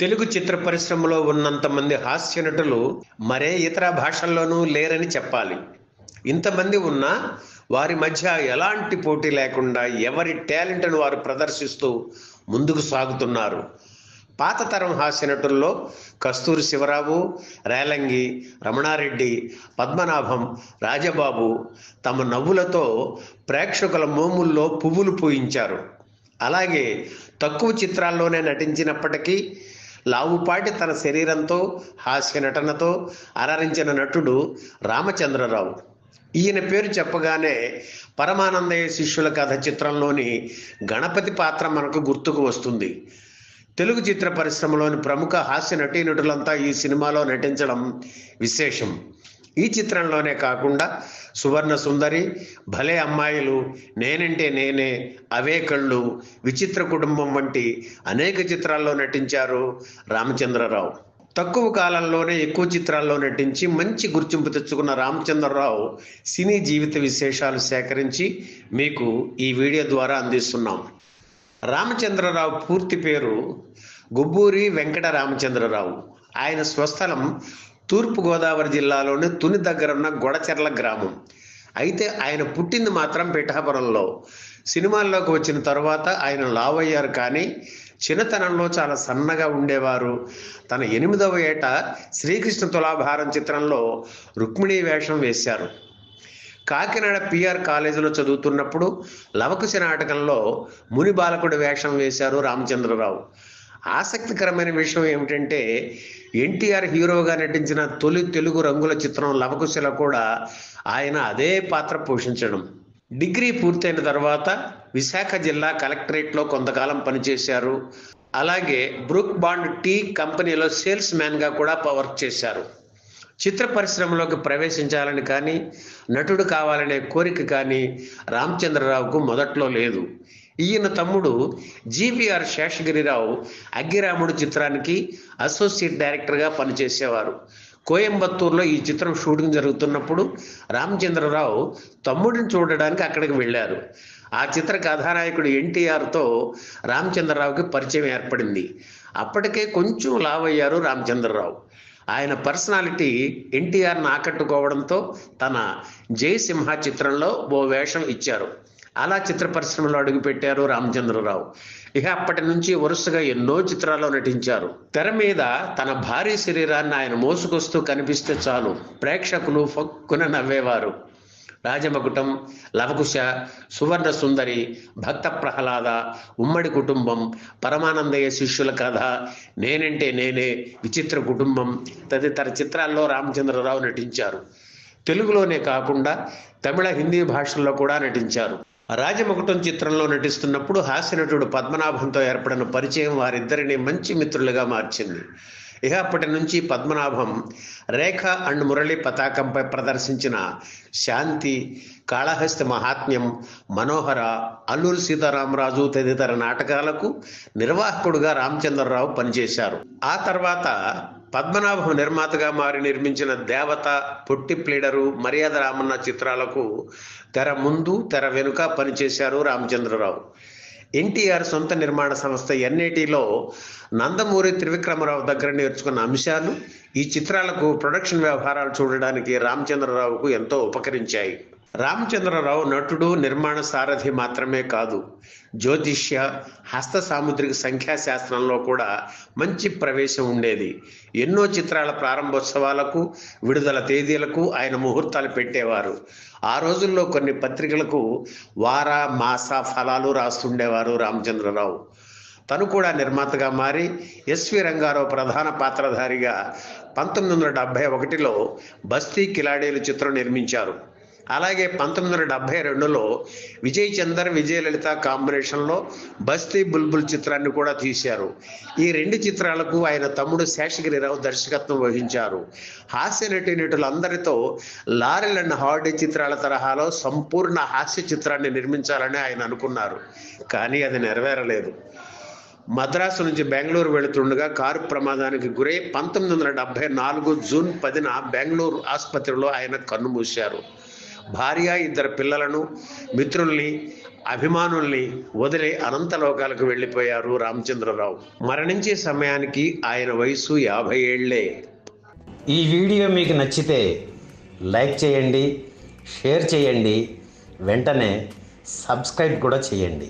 తెలుగు చిత్ర పరిశ్రమలో ఉన్నంత మంది హాస్య నటులు మరే ఇతర భాషల్లోనూ లేరని చెప్పాలి. ఇంతమంది ఉన్నా వారి మధ్య ఎలాంటి పోటీ లేకుండా ఎవరి టాలెంట్ను వారు ప్రదర్శిస్తూ ముందుకు సాగుతున్నారు. పాత తరం హాస్య నటుల్లో కస్తూరి శివరావు, రేలంగి, రమణారెడ్డి, పద్మనాభం, రాజబాబు తమ నవ్వులతో ప్రేక్షకుల మోముల్లో పువ్వులు పూయించారు. అలాగే తక్కువ చిత్రాల్లోనే నటించినప్పటికీ లావుపాటి తన శరీరంతో హాస్య నటనతో అలరించిన నటుడు రామచంద్రరావు. ఈయన పేరు చెప్పగానే పరమానందయ్య శిష్యుల కథ చిత్రంలోని గణపతి పాత్ర మనకు గుర్తుకు వస్తుంది. తెలుగు చిత్ర పరిశ్రమలోని ప్రముఖ హాస్య నటీనటులంతా ఈ సినిమాలో నటించడం విశేషం. ఈ చిత్రంలోనే కాకుండా సువర్ణ సుందరి, భలే అమ్మాయిలు, నేనంటే నేనే, అవే కళ్ళు, విచిత్ర కుటుంబం వంటి అనేక చిత్రాల్లో నటించారు రామచంద్రరావు. తక్కువ కాలంలోనే ఎక్కువ చిత్రాల్లో నటించి మంచి గుర్తింపు తెచ్చుకున్న రామచంద్రరావు సినీ జీవిత విశేషాలు సేకరించి మీకు ఈ వీడియో ద్వారా అందిస్తున్నాం. రామచంద్రరావు పూర్తి పేరు గుబ్బూరి వెంకట రామచంద్రరావు. ఆయన స్వస్థలం తూర్పుగోదావరి జిల్లాలోని తుని దగ్గరున్న గొడచెర్ల గ్రామం. అయితే ఆయన పుట్టింది మాత్రం పిఠాపురంలో. సినిమాల్లోకి వచ్చిన తర్వాత ఆయన లావయ్యారు, కానీ చిన్నతనంలో చాలా సన్నగా ఉండేవారు. తన 8వ ఏట శ్రీకృష్ణ తులాభారం చిత్రంలో రుక్మిణీ వేషం వేశారు. కాకినాడ పిఆర్ కాలేజీలో చదువుతున్నప్పుడు లవకుశ నాటకంలో ముని బాలకుడి వేషం వేశారు రామచంద్రరావు. ఆసక్తికరమైన విషయం ఏమిటంటే ఎన్టీఆర్ హీరోగా నటించిన తొలి తెలుగు రంగుల చిత్రం లవకుశలో కూడా ఆయన అదే పాత్ర పోషించడం. డిగ్రీ పూర్తయిన తర్వాత విశాఖ జిల్లా కలెక్టరేట్లో కొంతకాలం పనిచేశారు. అలాగే బ్రూక్ బాండ్ టీ కంపెనీలో సేల్స్ మ్యాన్గా కూడా వర్క్ చేశారు. చిత్ర పరిశ్రమలోకి ప్రవేశించాలని కానీ నటుడు కావాలనే కోరిక కానీ రామచంద్రరావుకు మొదట్లో లేదు. ఈయన తమ్ముడు జీవీఆర్ శేషగిరిరావు అగ్గిరాముడు చిత్రానికి అసోసియేట్ డైరెక్టర్గా పనిచేసేవారు. కోయంబత్తూరులో ఈ చిత్రం షూటింగ్ జరుగుతున్నప్పుడు రామచంద్రరావు తమ్ముడిని చూడడానికి అక్కడికి వెళ్ళారు. ఆ చిత్ర కథానాయకుడు ఎన్టీఆర్తో రామచంద్రరావుకి పరిచయం ఏర్పడింది. అప్పటికే కొంచెం లావయ్యారు రామచంద్రరావు. ఆయన పర్సనాలిటీ ఎన్టీఆర్ని ఆకట్టుకోవడంతో తన జయసింహ చిత్రంలో ఓ వేషం ఇచ్చారు. అలా చిత్ర పరిశ్రమలో అడుగుపెట్టారు రామచంద్రరావు. ఇక అప్పటి నుంచి వరుసగా ఎన్నో చిత్రాల్లో నటించారు. తెర మీద తన భారీ శరీరాన్ని ఆయన మోసుకొస్తూ కనిపిస్తే చాలు ప్రేక్షకులు ఫక్కున నవ్వేవారు. రాజమకుటం, లవకుశ, సువర్ణ సుందరి, భక్త ప్రహ్లాద, ఉమ్మడి కుటుంబం, పరమానందయ్య శిష్యుల కథ, నేనంటే నేనే, విచిత్ర కుటుంబం తదితర చిత్రాల్లో రామచంద్రరావు నటించారు. తెలుగులోనే కాకుండా తమిళ, హిందీ భాషల్లో కూడా నటించారు. రాజమకుటం చిత్రంలో నటిస్తున్నప్పుడు హాస్యనటుడు పద్మనాభంతో ఏర్పడిన పరిచయం వారిద్దరిని మంచి మిత్రులుగా మార్చింది. ఇక అప్పటి నుంచి పద్మనాభం రేఖ అండ్ మురళి పతాకంపై ప్రదర్శించిన శాంతి, కాళహస్తి మహాత్మ్యం, మనోహర, అల్లూరి సీతారామరాజు తదితర నాటకాలకు నిర్వాహకుడుగా రామచంద్రరావు పనిచేశారు. ఆ తర్వాత పద్మనాభం నిర్మాతగా మారి నిర్మించిన దేవత, పొట్టి ప్లీడరు, మర్యాద రామన్న చిత్రాలకు తెర ముందు తెర వెనుక పనిచేశారు రామచంద్రరావు. ఎన్టీఆర్ సొంత నిర్మాణ సంస్థ ఎన్ఐటీలో నందమూరి త్రివిక్రమరావు దగ్గర నేర్చుకున్న అంశాలు ఈ చిత్రాలకు ప్రొడక్షన్ వ్యవహారాలు చూడడానికి రామచంద్రరావుకు ఎంతో ఉపకరించాయి. రామచంద్రరావు నటుడు, నిర్మాణ సారథి మాత్రమే కాదు, జ్యోతిష్య, హస్త సాముద్రిక సంఖ్యాశాస్త్రంలో కూడా మంచి ప్రవేశం ఉండేది. ఎన్నో చిత్రాల ప్రారంభోత్సవాలకు, విడుదల తేదీలకు ఆయన ముహూర్తాలు పెట్టేవారు. ఆ రోజుల్లో కొన్ని పత్రికలకు వార, మాస ఫలాలు రాస్తుండేవారు రామచంద్రరావు. తను కూడా నిర్మాతగా మారి ఎస్వి రంగారావు ప్రధాన పాత్రధారిగా 1971లో బస్తీ కిలాడీలు చిత్రం నిర్మించారు. అలాగే 1972లో విజయ్ చందర్, విజయలలిత కాంబినేషన్లో బస్తీ బుల్బుల్ చిత్రాన్ని కూడా తీశారు. ఈ 2 చిత్రాలకు ఆయన తమ్ముడు శేషగిరిరావు దర్శకత్వం వహించారు. హాస్య నటీనటులందరితో లారెల్ అండ్ హార్డీ చిత్రాల తరహాలో సంపూర్ణ హాస్య చిత్రాన్ని నిర్మించాలని ఆయన అనుకున్నారు, కానీ అది నెరవేరలేదు. మద్రాసు నుంచి బెంగళూరు వెళుతుండగా కారు ప్రమాదానికి గురై 1974 జూన్ 10న బెంగళూరు ఆసుపత్రిలో ఆయన కన్నుమూశారు. భార్య, 2 పిల్లలను, మిత్రుల్ని, అభిమానుల్ని వదిలి అనంతలోకాలకు వెళ్ళిపోయారు రామచంద్రరావు. మరణించే సమయానికి ఆయన వయసు 50 ఏళ్లే. ఈ వీడియో మీకు నచ్చితే లైక్ చేయండి, షేర్ చేయండి, వెంటనే సబ్స్క్రైబ్ కూడా చేయండి.